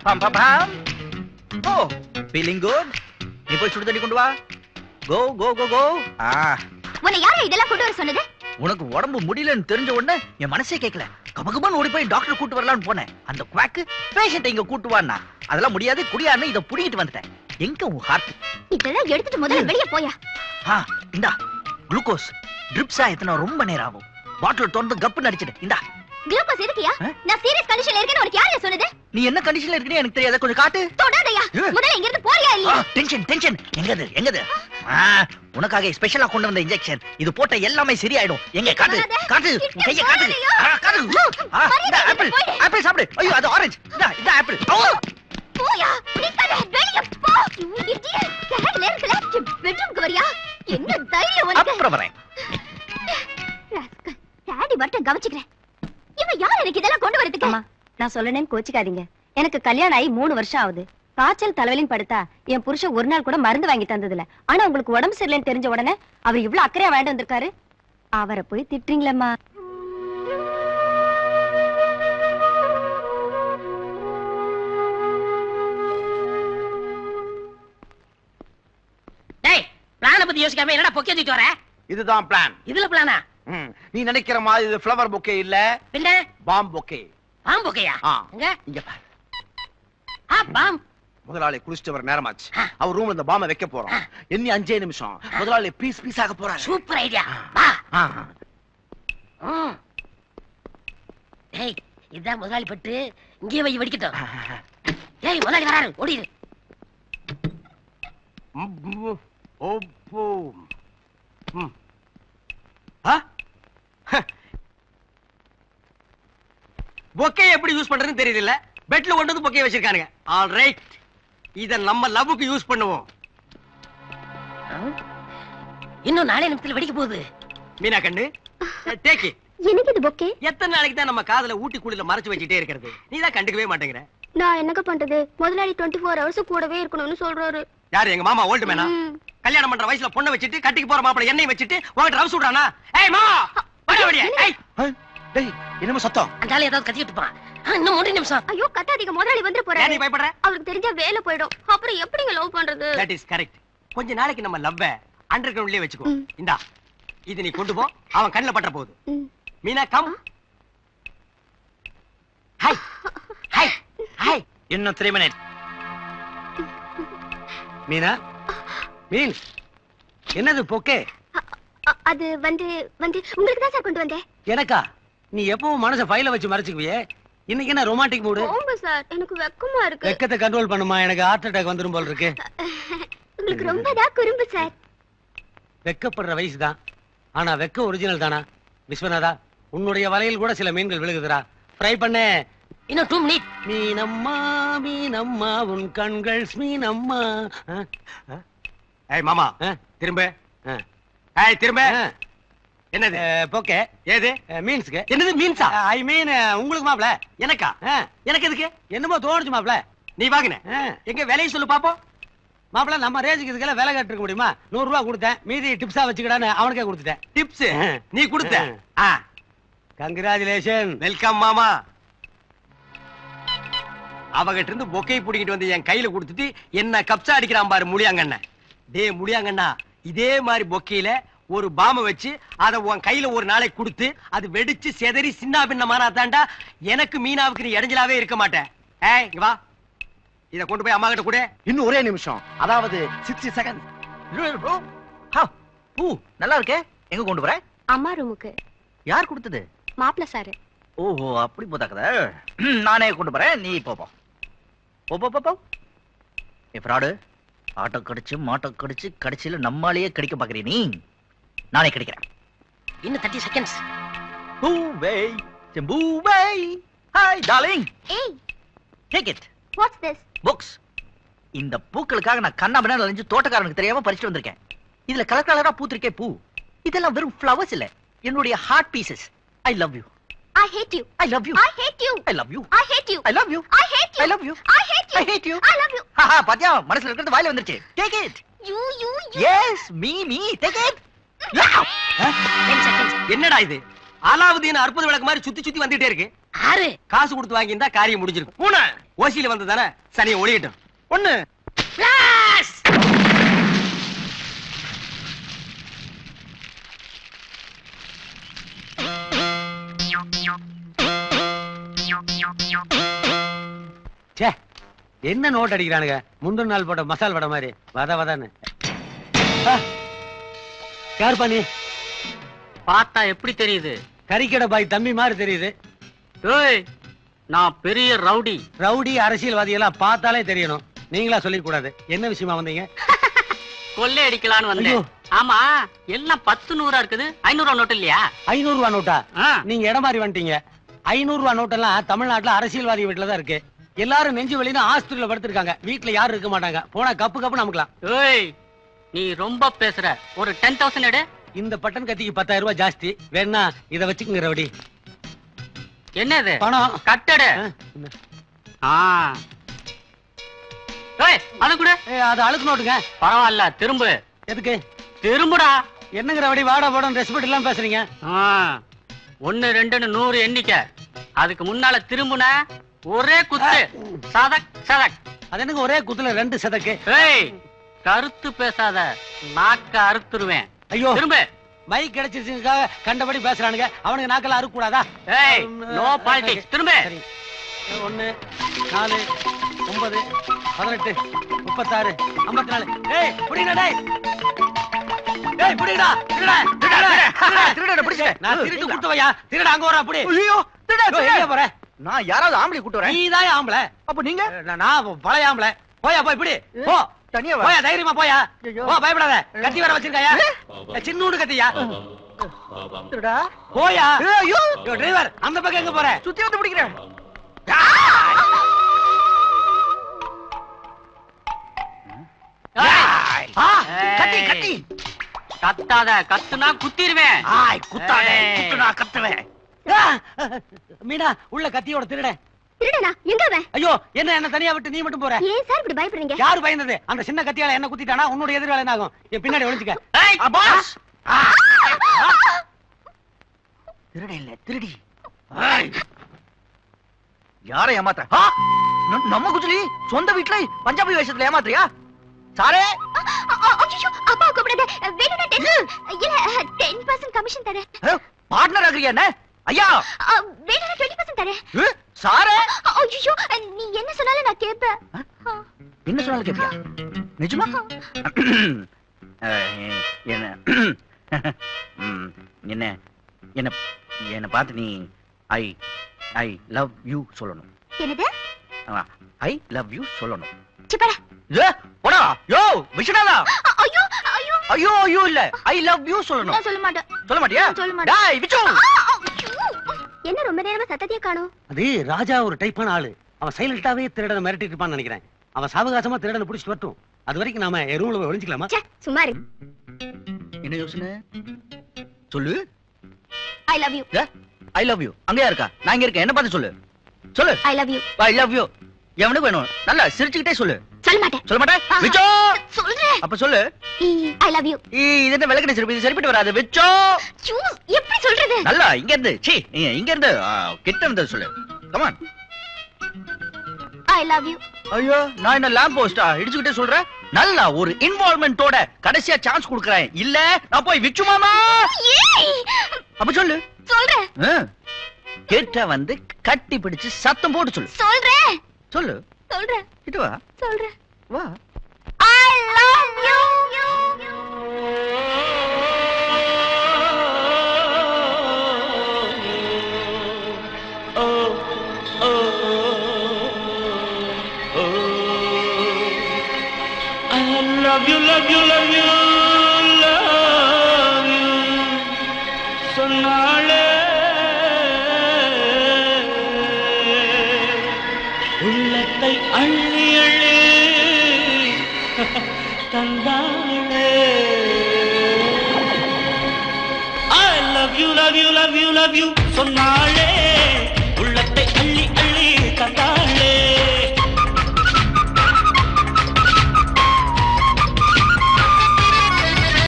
Pam pam pam. Oh, feeling good? நீ போய் சுடு தண்ணி கொண்டு வா. Go go go go. உன்னை யாரா இதெல்லாம் கொண்டு வர சொன்னது? உனக்கு உடம்பு முடியலன்னு தெரிஞ்ச உடனே என் மனசே கேட்கல. கபகபன்னு ஓடி போய் டாக்டர் கூட்டு வரலாம்னு போனேன். அந்த குவாக்கு பேஷண்ட் இங்க கூட்டு வான்னா அதெல்லாம் முடியாது, குடியான்னு இத புடிங்கிட்டு வந்துட்டேன். எங்க உன் ஹார்ட்? இதெல்லாம் எடுத்துட்டு முதல்ல வெளிய போயா. இந்தா குளுக்கோஸ் ட்ரிப்ஸா எத்தனை ரொம்ப நேரம் ஆகும். பாட்டில் திறந்து கப்பு நடிச்சிடு. இந்தா குளுக்கோஸ் எதுக்குயா? நான் சீரியஸ் கண்டிஷன்ல இருக்கேன்னு உனக்கு யாரே சொன்னது? நீ என்ன கண்டிஷன்ல இருக்கீங்க எனக்கு தெரியாத, கொஞ்சம் காட்டு. தொடாதயா. முதல்ல இங்க இருந்து போறியா இல்லையா? டென்ஷன் எங்கது உனக்காக ஸ்பெஷலா கொண்டு வந்த இன்ஜெக்ஷன். இது போட்ட எல்லாமே சரியாயிடும். எங்க காட்டு கைய காட்டு. இந்த ஆப்பிள் சாப்பிடு. ஐயோ அது ஆரஞ்சு. இந்த ஆப்பிள். போயா நிக்காத, வெளிய போ. இடியட். கேட்ல இருக்கல பெட்ரூம்க்கு வரியா? என்ன தைரியம் உனக்கு? அப்புறம் வரேன். டாடி மட்டும் கவனிச்சுக்கிறேன். இவன் யார் எனக்கு இதெல்லாம் கொண்டு வரதுக்கு? அம்மா நான் சொல்லனேன்னு கோச்சிக்காதீங்க. எனக்கு கல்யாணம் ஆகி 3 வருஷம் ஆகுது. காய்ச்சல் தலைவலின்னு படுத்தா என் புருஷன் ஒரு நாள் கூட மருந்து வாங்கி தந்ததில்ல. ஆனா உங்களுக்கு உடம்பு சரியில்லைன்னு தெரிஞ்ச உடனே அவர் இவ்வளவு அக்கறையா வேண்டி வந்திருக்காரு. அவரை போய் திட்டுறீங்களேம்மா. டேய் பிளான பத்தி யோசிக்காம என்னடா பொக்கே தூக்கிட்டு வர? இதுதான் பிளான். இதுல பிளானா? நீ நினைக்கிற மாதிரி இது ஃப்ளவர் பொக்கே இல்ல, என்ன பாம் பொக்கே. பாம் பொக்கேயா? எங்க இங்க பாரு. பாம். முதலாளி குளிச்சிட்டு வர நேரமாச்சு. அவர் ரூம்ல இந்த பாம்ப வைக்க போறோம். இன்னி 5 நிமிஷம் முதலாளி பீஸ் பீஸ் ஆக போறாரு. Super idea. வா. டேய் இதான் முதலாளி பட்டு இங்கே வை வெடிக்கட்டும். டேய் முதலாளி வராரு, ஓடிடு. ஓப்போ. பொக்கே எப்படி யூஸ் பண்றதுன்னு தெரியல. பெட்ல கொண்டு வந்து பொக்கே வச்சிருக்கானுங்க. ஆல் ரைட், இத நம்ம லவ்வுக்கு யூஸ் பண்ணுவோம். இன்னும் 4 நிமிஷத்துல வெடிக்க போகுது. மீனா கண்ணு டேக் இட். எனக்கு இது பொக்கே. எத்தனை நாளைக்கு தான் நம்ம காதுல ஊட்டி குளில மறைச்சு வச்சிட்டே இருக்கிறது? நீ தான் கண்டுக்கவே மாட்டேங்கிற. நான் என்னங்க பண்றது? முதலாளி 24 hours கூடவே இருக்கணும்னு சொல்றாரு. யாரு? எங்க மாமா ஓல்டு மேனா? கல்யாணம் பண்ற வயசுல பொண்ணை வச்சிட்டு கட்டிக்கு போற மாப்பிளை என்னை வச்சிட்டு உன்கிட்ட ரவுஸ் விடுறானா? ஏய் மாமா வடியா. ஏய் டேய் என்னமோ சத்தம். அந்தால ஏதாவது கத்திட்டு போறான். இன்னும் 3 நிமிஷம். ஐயோ கத்தாதீங்க, முதலாளி வந்து போறாரு. நீ பயப்படுற? அவருக்கு தெரிஞ்சா வேலை போய்டும். அப்புறம் எப்படிங்க லவ் பண்றது? That is correct. கொஞ்ச நாளைக்கு நம்ம லவ்வ அண்டர் கிரவுண்ட்லயே வெச்சுக்கோ. இந்தா இது நீ கொண்டு போ, அவன் கண்ணல பட்ட போகுது. Meena come. Hi hi hi. இன்னும் 3 minutes. மீனா மீன் என்னது பொக்கே? அது வந்து உங்களுக்கு தான் சார் கொண்டு வந்தேன். எனக்கா? நீ எப்பவும் மனச ஃபைல வச்சு மறைச்சுக்குவியே, இன்னைக்கு என்ன ரொமான்டிக் மூடு? ஓங்க சார், எனக்கு வெக்கமா இருக்கு. வெக்கத்தை கண்ட்ரோல் பண்ணுமா, எனக்கு ஹார்ட் அட்டாக் வந்துரும் போல இருக்கு. உங்களுக்கு ரொம்ப தான் குறும்பு சார். வெக்கப்படுற வயசுதான், ஆனா வெக்க ஒரிஜினல் தானா? விஸ்வநாதா, உன்னுடைய வலையில் கூட சில மீன்கள் விழுகுதுடா. ஃப்ரை பண்ணு. இன்னும் 2 minutes. மீனம்மா மீனம்மா உன் கண்கள் மீனம்மா. ஏய் மாமா திரும்ப. ஏய் திரும்ப. என்னது பொக்கே? ஏது மீன்ஸ்க்கு? என்னது மீன்ஸா? ஐ மீன் உங்களுக்கு மாப்ள. எனக்கா? எனக்கு எதுக்கு? என்னமோ தோணுச்சு மாப்ள. நீ வாங்குன எங்க விலையை சொல்லு பாப்போம். மாப்ள நம்ம ரேஞ்சுக்கு இதுக்கெல்லாம் விலை கட்டிருக்க முடியுமா? 100 ரூபாய் கொடுத்தேன், மீதி டிப்ஸா வச்சுக்கிடான்னு அவனுக்கே கொடுத்துட்டேன். டிப்ஸ் நீ கொடுத்த? கங்க்ராச்சுலேஷன். வெல்கம் மாமா. அவகிட்ட இருந்து பொக்கை புடிக்கிட்டு வந்து என் கையில கொடுத்துட்டு என்ன கப்சா அடிக்கிறான் பாரு முழியாங்கண்ண. டே முழியாங்கண்ணா, இதே மாதிரி பொக்கையில ஒரு பாம வச்சு அத உன் கையில ஒரு நாளைக்கு கொடுத்து அது வெடிச்சு செதறி சின்ன பின்னமானா தாண்டா எனக்கு மீனாவுக்கு நீ இடைஞ்சலாவே இருக்க மாட்டேன். ஏய் இங்க வா, இத கொண்டு போய் அம்மா கிட்ட கொடு. இன்னும் ஒரே நிமிஷம், அதாவது 60 seconds. நல்லா இருக்கே. எங்க கொண்டு வர? அம்மா ரூமுக்கு. யார் கொடுத்தது? மாப்ள சார். ஓஹோ அப்படி போதாக்கத. நானே கொண்டு வரேன், நீ போ போ போ போ. ஏ ஃப்ராடு, ஆட்டோ கடிச்சு மாட்டோ கடிச்சு கடைசியில நம்மாலேயே கடிக்க பாக்குறீ நீ. நானே கிடைக்கிறேன். இன்னும் 30 seconds. பூவே பூவே. Hi darling. ஏய் take it. What's this? Books. இந்த பூக்களுக்காக நான் கண்ணாபின்னா அலைஞ்சு தோட்டக்காரனுக்கு தெரியாம பறிச்சுட்டு வந்திருக்கேன். இதுல கலர் கலரா பூத்திருக்கே பூ. இதெல்லாம் வெறும் ஃப்ளவர்ஸ் இல்ல, என்னுடைய heart pieces. I love you. I hate you. I love you. I hate you. I love you. I hate you. I love you. I hate you. I love you. I hate you. I hate you. I love you. haha பாத்தியா, மனசுல இருக்கிறது வாயில வந்துருச்சு. Take it. You. Yes, me. Take it. 10 seconds. என்னடா இது? அலாவுதீன் அற்புத விளக்கு மாதிரி சுத்தி சுத்தி வந்துட்டே இருக்கு. 6 காசு கொடுத்து வாங்கியிருந்தா காரியம் முடிஞ்சிருக்கும். 3 ஓசியில வந்ததானே சனியை ஒளியட்டும். 1 பிளாஸ். ச்சே, என்ன நோட் அடிக்கிறானுங்க? முந்தின நாள் போட்ட மசால் வடை மாதிரி வதான்னு. யார் பண்ணி? பார்த்தா எப்படி தெரியுது? கறிக்கடை பாய் தம்பி மாதிரி தெரியுது. ஏய், நான் பெரிய ரவுடி. ரவுடி அரசியல்வாதி எல்லாம் பார்த்தாலே தெரியணும். நீங்களா சொல்லிக்க கூடாது. என்ன விஷயமா வந்தீங்க? கொள்ளை அடிக்கலான்னு வந்தேன். ஆமா, எல்லாம் 10 100 இருக்குது. 500 நோட்டு இல்லையா? 500 ரூபா நோட்டா? ஆ. நீங்க இடம் மாறி வந்துட்டீங்க. 500 ரூபா நோட்டெல்லாம் தமிழ்நாட்டுல அரசியல்வாதி வீட்டுல தான் இருக்கு. எல்லாரும் நெஞ்சு வெளியில ஆஸ்பத்திரியில படுத்திருக்காங்க. வீட்டுல யாரும் இருக்க மாட்டாங்க. போனா கப்பு கப்பு நமக்கலாம். ஏய், நீ ரொம்ப பேசுற. ஒரு 10,000 எடு. இந்த பட்டன் கத்திக்கு 10,000 ரூபாய் ஜாஸ்தி. வேணா இத வச்சுக்கங்க ரவுடி. என்னது? பணம். கட்டடு. ஆ. ஏய், அது கூட. அது அழுக்கு நோட்டுங்க. பரவாயில்ல, திரும்பு. எதுக்கு? திரும்புடா. என்னங்க ரவுடி வாடா போடும் ரெஸ்பெக்ட் எல்லாம் பேசுறீங்க? 1 2 100 எண்ணிக்கை. அதுக்கு முன்னால திரும்புன ஒரே குத்து. சதக் சதக். அது எனக்கு ஒரே குத்துல 2 சதக்கு. ஏய், கருத்து பேசாத. நாக்க அறுத்துருவேன். ஐயோ, திரும்ப. மைக் கிடைச்சிருச்சுக்காக கண்டபடி பேசுறானுங்க. அவனுக்கு நாக்கெல்லாம் அறுக்க கூடாதா? ஏய், நோ பாலிடிக்ஸ். திரும்ப. 1 4 9 18 36 54. ஏய், புடிடா டேய். ஏய், புடிடா. திருடனை பிடிச்சே. நான் திருட்டு குடுத்தவையா? திருட அங்க வரா புடி. ஐயோ எங்க போற? நான் யாராவது ஆம்பளை கூட்டு வரேன். நீதான் ஆம்பளை. அப்ப நீங்க? நான் பழைய ஆம்பளை. போயா போய் புடி. போ. தனியா வா. போயா, தைரியமா போயா. போ, பயப்படாத. கத்தி வர வச்சிருக்காயா? சின்னூண்டு கத்தியா? திருடா. போயா. ஐயோ டிரைவர், அந்த பக்கம் எங்க போற? சுத்தி வந்து பிடிக்கிறேன். கத்தி கத்தி. கத்தாத. கத்துனா குத்திடுவேன். குத்தாதே. ஏய். குத்துனா கத்துவேன். மீனா, உள்ள கத்தியோட திருட. திருடனா? எங்க அவன்? ஐயோ, என்ன தனியா விட்டு நீ மட்டும் போற? ஏன் சார் இப்படி பயப்படுறீங்க? யாரு பயந்தது? அந்த சின்ன கத்தியால என்ன குத்திட்டானா உன்னோட எதிராளி என்ன ஆகும்? என் பின்னாடி ஒளிஞ்சுக்க. ஏய், பாஸ். திருட இல்ல, திருடி. யாரை ஏமாத்த? நம்ம குஜலி சொந்த வீட்டுல பஞ்சாபி வேஷத்துல ஏமாத்துறியா? சாரே, ஐயோ, அப்பா கூப்பிடாத. வேணும்னா 10% கமிஷன் தரேன். பார்ட்னர் ஆகுறியா என்ன? ஐயா, வேணும்னா 20% தரேன். சாரே. ஐயோ, நீ என்ன சொன்னாலும் நான் கேட்பேன். என்ன சொன்னாலும் கேப்பியா? நிஜமா? என்ன என்ன என்ன என்ன பார்த்து நீ ஐ ஐ லவ் யூ சொல்லணும். என்னது? ஐ லவ் யூ சொல்லணும். சிப்படா. போடா. யோ விஷ்ணுடா. ஐயோ ஐயோ ஐயோ ஐயோ இல்ல, ஐ லவ் யூ சொல்லணும். நான் சொல்ல மாட்டேன். சொல்ல மாட்டியா? சொல்ல மாட்டேன். டேய் விச்சு. என்ன ரொம்ப நேரமா சத்தத்தையே காணோம்? அது ராஜா ஒரு டைப்பான ஆளு. அவன் சைலண்டாவே திருடனை மிரட்டிட்டு இருப்பான்னு நினைக்கிறேன். அவன் சாவகாசமா திருடனை பிடிச்சிட்டு வரட்டும். அது வரைக்கும் நாம ரூம்ல போய் ஒளிஞ்சிக்கலாமா? ச்சே, சும்மா இரு. என்ன யோசனை? சொல்லு. I love you. I love you. அங்கயா இருக்கா? நான் இங்க இருக்கேன். என்ன பார்த்து சொல்லு. சொல்லு. I love you. I love you. எவனுக்கு வேணும்? நல்லா சிரிச்சுக்கிட்டே சொல்லு. சொல்ல மாட்டேன். சொல்ல மாட்டேன். விச்சோ. சொல்றேன். அப்ப சொல்லு. I love you. இது என்ன விளக்கணை சிரிப்பு? இது சரிப்பட்டு வராது. விச்சோ. எப்படி சொல்றது? நல்லா இங்க இருந்து. சீ, இங்க இருந்து கிட்ட இருந்து சொல்லு. Come on. I love you. ஐயோ, நான் என்ன லாம்ப் போஸ்டா இடிச்சுக்கிட்டே சொல்றேன்? நல்லா ஒரு இன்வால்வ்மென்ட்டோட கடைசியா சான்ஸ் கொடுக்கறேன். இல்ல நான் போய் விச்சு மாமா. அப்ப சொல்லு. சொல்றேன். கிட்ட வந்து கட்டி பிடிச்சு சத்தம் போட்டு சொல்லு. சொல்றேன். சொல்லு. சொல்றேன். கிட்ட வா. சொல்றேன். வா. I love you. Love you, love you, love you, love you. சொன்னாளே உள்ளத்தை அள்ளி அள்ளி தந்தாளே. I love you, love you, love you, love you. சொன்னாளே உள்ளத்தை அள்ளி அள்ளி தந்தாளே.